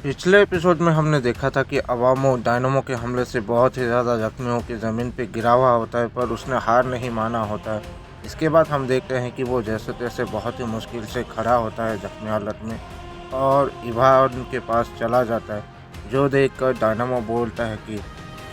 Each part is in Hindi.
पिछले एपिसोड में हमने देखा था कि अवामो डायनामो के हमले से बहुत ही ज़्यादा जख्मी होकर ज़मीन पे गिरा हुआ होता है, पर उसने हार नहीं माना होता है। इसके बाद हम देखते हैं कि वो जैसे तैसे बहुत ही मुश्किल से खड़ा होता है जख्मी हालत में और इवान के पास चला जाता है, जो देखकर डायनामो बोलता है कि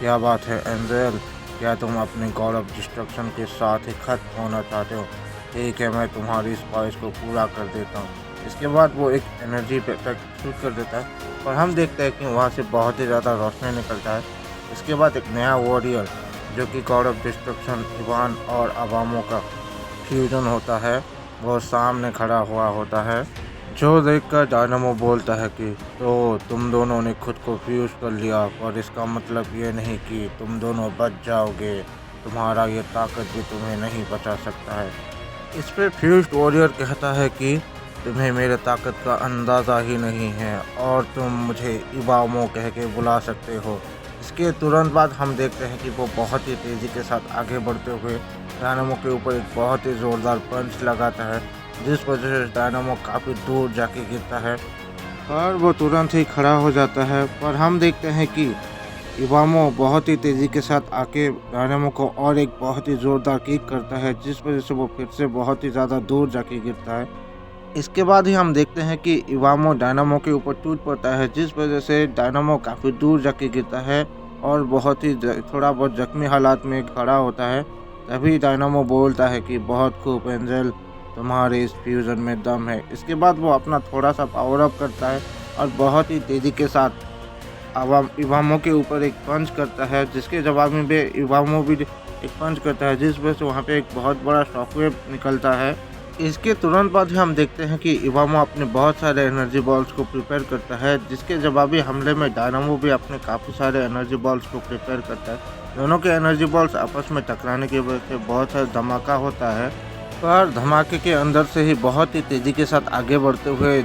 क्या बात है एंजल, क्या तुम अपने गॉड ऑफ डिस्ट्रक्शन के साथ ही खत्म होना चाहते हो? ठीक है, मैं तुम्हारी इस ख्वाहिश को पूरा कर देता हूँ। इसके बाद वो एक एनर्जी पे तक शूट कर देता है और हम देखते हैं कि वहाँ से बहुत ही ज़्यादा रोशनी निकलता है। इसके बाद एक नया वॉरियर जो कि गॉड ऑफ डिस्ट्रक्शन इवान और अवामो का फ्यूजन होता है, वो सामने खड़ा हुआ होता है, जो देखकर डायनामो बोलता है कि तो तुम दोनों ने खुद को फ्यूज कर लिया, पर इसका मतलब ये नहीं कि तुम दोनों बच जाओगे। तुम्हारा ये ताकत भी तुम्हें नहीं बचा सकता है। इस पे फ्यूज्ड वॉरियर कहता है कि तुम्हें मेरे ताकत का अंदाज़ा ही नहीं है और तुम मुझे इवामो कह के बुला सकते हो। इसके तुरंत बाद हम देखते हैं कि वो बहुत ही तेज़ी के साथ आगे बढ़ते हुए डायनामो के ऊपर एक बहुत ही ज़ोरदार पंच लगाता है, जिस वजह से डायनामो काफ़ी दूर जाके गिरता है और वो तुरंत ही खड़ा हो जाता है। पर हम देखते हैं कि इवामो बहुत ही तेज़ी के साथ आके डायनामो को और एक बहुत ही ज़ोरदार किक करता है, जिस वजह से वो फिर से बहुत ही ज़्यादा दूर जाके गिरता है। इसके बाद ही हम देखते हैं कि इवामो डायनामो के ऊपर टूट पड़ता है, जिस वजह से डायनामो काफ़ी दूर जाके गिरता है और बहुत ही थोड़ा बहुत जख्मी हालात में खड़ा होता है। तभी डायनामो बोलता है कि बहुत खूब एंजल, तुम्हारे इस फ्यूज़न में दम है। इसके बाद वो अपना थोड़ा सा पावर अप करता है और बहुत ही तेज़ी के साथ इवामो के ऊपर एक पंच करता है, जिसके जवाब में भी इवामो भी एक पंच करता है, जिस वजह से वहाँ पे एक बहुत बड़ा शॉकवेव निकलता है। इसके तुरंत बाद ही हम देखते हैं कि इवामो अपने बहुत सारे एनर्जी बॉल्स को प्रिपेयर करता है, जिसके जवाबी हमले में डायनामो भी अपने काफ़ी सारे एनर्जी बॉल्स को प्रिपेयर करता है। दोनों के एनर्जी बॉल्स आपस में टकराने की वजह से बहुत सारा धमाका होता है, पर धमाके के अंदर से ही बहुत ही तेज़ी के साथ आगे बढ़ते हुए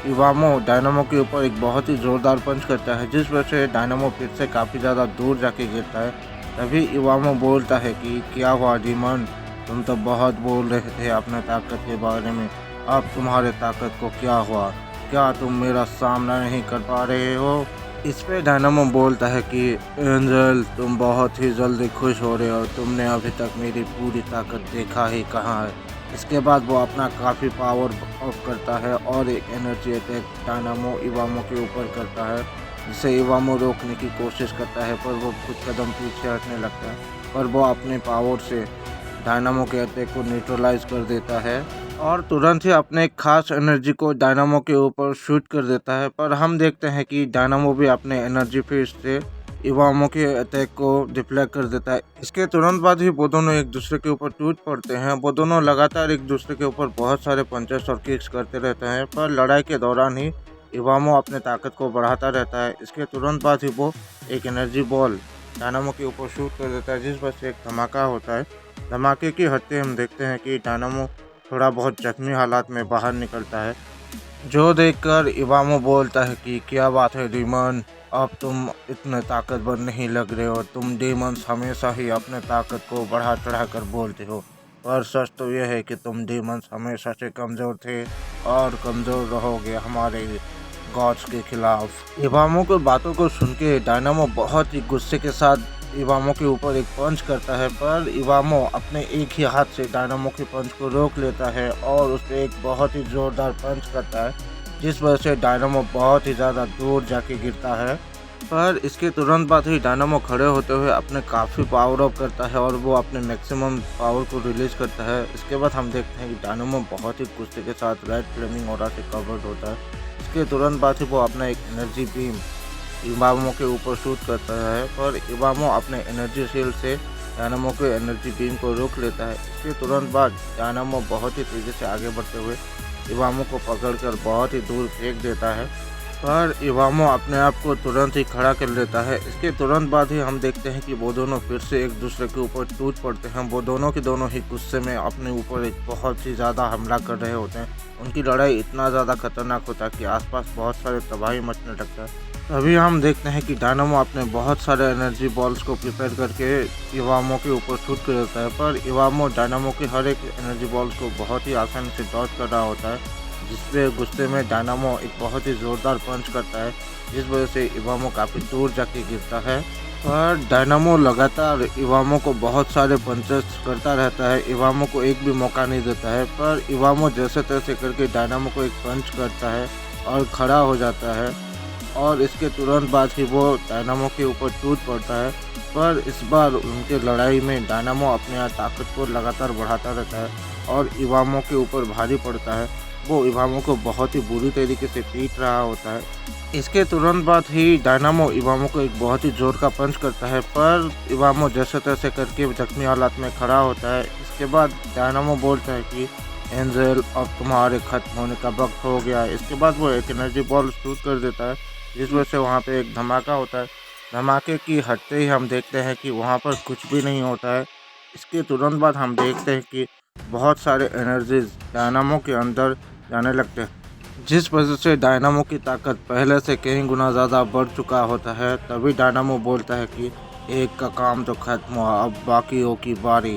इवामो डायनामो के ऊपर एक बहुत ही ज़ोरदार पंच करता है, जिस वजह से डायनामो फिर से काफ़ी ज़्यादा दूर जाके गिरता है। तभी इवामो बोलता है कि क्या हुआ डीमन, तुम तो बहुत बोल रहे थे अपने ताकत के बारे में, अब तुम्हारे ताकत को क्या हुआ? क्या तुम मेरा सामना नहीं कर पा रहे हो? इस पे डायनामो बोलता है कि एंजल, तुम बहुत ही जल्दी खुश हो रहे हो, तुमने अभी तक मेरी पूरी ताकत देखा ही कहाँ है। इसके बाद वो अपना काफ़ी पावर ऑफ करता है और एक एनर्जी अटैक डायनामो इवामो के ऊपर करता है, जिसे इवामो रोकने की कोशिश करता है, पर वो कुछ कदम पीछे हटने लगता है, पर वो अपने पावर से डायनामो के अटैक को न्यूट्रलाइज कर देता है और तुरंत ही अपने एक खास एनर्जी को डायनामो के ऊपर शूट कर देता है। पर हम देखते हैं कि डायनामो भी अपने एनर्जी फिस्ट से इवामो के अटैक को डिफ्लेक्ट कर देता है। इसके तुरंत बाद ही वो दोनों एक दूसरे के ऊपर टूट पड़ते हैं। वो दोनों लगातार एक दूसरे के ऊपर बहुत सारे पंचेस और किक्स करते रहते हैं, पर लड़ाई के दौरान ही इवामो अपने ताकत को बढ़ाता रहता है। इसके तुरंत बाद ही वो एक एनर्जी बॉल डायनामो के ऊपर शूट कर देता है, जिस वजह से एक धमाका होता है। धमाके की हत्या हम देखते हैं कि डायनामो थोड़ा बहुत जख्मी हालात में बाहर निकलता है, जो देखकर इवामो बोलता है कि क्या बात है डीमन, अब तुम इतने ताकतवर नहीं लग रहे हो। तुम डीमंस हमेशा ही अपने ताकत को बढ़ा चढ़ा कर बोलते हो, पर सच तो यह है कि तुम डीमंस हमेशा से कमज़ोर थे और कमज़ोर रहोगे हमारे गॉड्स के खिलाफ। इवामो की बातों को सुन के डायनामो बहुत ही गुस्से के साथ इवामो के ऊपर एक पंच करता है, पर इवामो अपने एक ही हाथ से डायनामो के पंच को रोक लेता है और उस पर एक बहुत ही ज़ोरदार पंच करता है, जिस वजह से डायनामो बहुत ही ज़्यादा दूर जाके गिरता है। पर इसके तुरंत बाद ही डायनामो खड़े होते हुए अपने काफ़ी पावर अप करता है और वो अपने मैक्सिमम पावर को रिलीज़ करता है। इसके बाद हम देखते हैं कि डायनामो बहुत ही गुस्से के साथ रेड फ्लेमिंग ऑरा से कवर्ड होता है। इसके तुरंत बाद ही वो अपना एक एनर्जी बीम इवामो के ऊपर शूट करता है, पर इवामो अपने एनर्जी शील्ड से डायनामो के एनर्जी बीम को रोक लेता है। इसके तुरंत बाद डायनामो बहुत ही तेज़ी से आगे बढ़ते हुए इवामो को पकड़कर बहुत ही दूर फेंक देता है, पर इवामो अपने आप को तुरंत ही खड़ा कर लेता है। इसके तुरंत बाद ही हम देखते हैं कि वो दोनों फिर से एक दूसरे के ऊपर टूट पड़ते हैं। वो दोनों के दोनों ही गुस्से में अपने ऊपर एक बहुत ही ज़्यादा हमला कर रहे होते हैं। उनकी लड़ाई इतना ज़्यादा खतरनाक होता है कि आसपास बहुत सारे तबाही मचने लगता है। तभी हम देखते हैं कि डायनामो अपने बहुत सारे एनर्जी बॉल्स को प्रिपेयर करके इवामो के ऊपर शूट कर देता है, पर इवामो डायनामो के हर एक एनर्जी बॉल्स को बहुत ही आसानी से डॉज कर रहा होता है, जिसपे गुस्से में डायनामो एक बहुत ही ज़ोरदार पंच करता है, जिस वजह से इवामो काफ़ी दूर जाके गिरता है। पर डायनामो लगातार इवामो को बहुत सारे पंचेस करता रहता है, इवामो को एक भी मौका नहीं देता है। पर इवामो जैसे तैसे करके डायनामो को एक पंच करता है और खड़ा हो जाता है, और इसके तुरंत बाद ही वो डायनामो के ऊपर टूट पड़ता है। पर इस बार उनके लड़ाई में डायनामो अपने ताकत को लगातार बढ़ाता रहता है और इवामो के ऊपर भारी पड़ता है। वो इवामो को बहुत ही बुरी तरीके से पीट रहा होता है। इसके तुरंत बाद ही डायनामो इवामो को एक बहुत ही जोर का पंच करता है, पर इवामो जैसे तैसे करके जख्मी हालात में खड़ा होता है। इसके बाद डायनामो बोलता है कि एंजल, अब तुम्हारे खत्म होने का वक्त हो गया है। इसके बाद वो एक एनर्जी बॉल शूट कर देता है, जिस वजह से वहाँ पे एक धमाका होता है। धमाके की हटते ही हम देखते हैं कि वहाँ पर कुछ भी नहीं होता है। इसके तुरंत बाद हम देखते हैं कि बहुत सारे एनर्जीज डायनामो के अंदर जाने लगते हैं, जिस वजह से डायनामो की ताकत पहले से कई गुना ज़्यादा बढ़ चुका होता है। तभी डायनामो बोलता है कि एक का काम तो खत्म हुआ, अब बाकियों की बारी।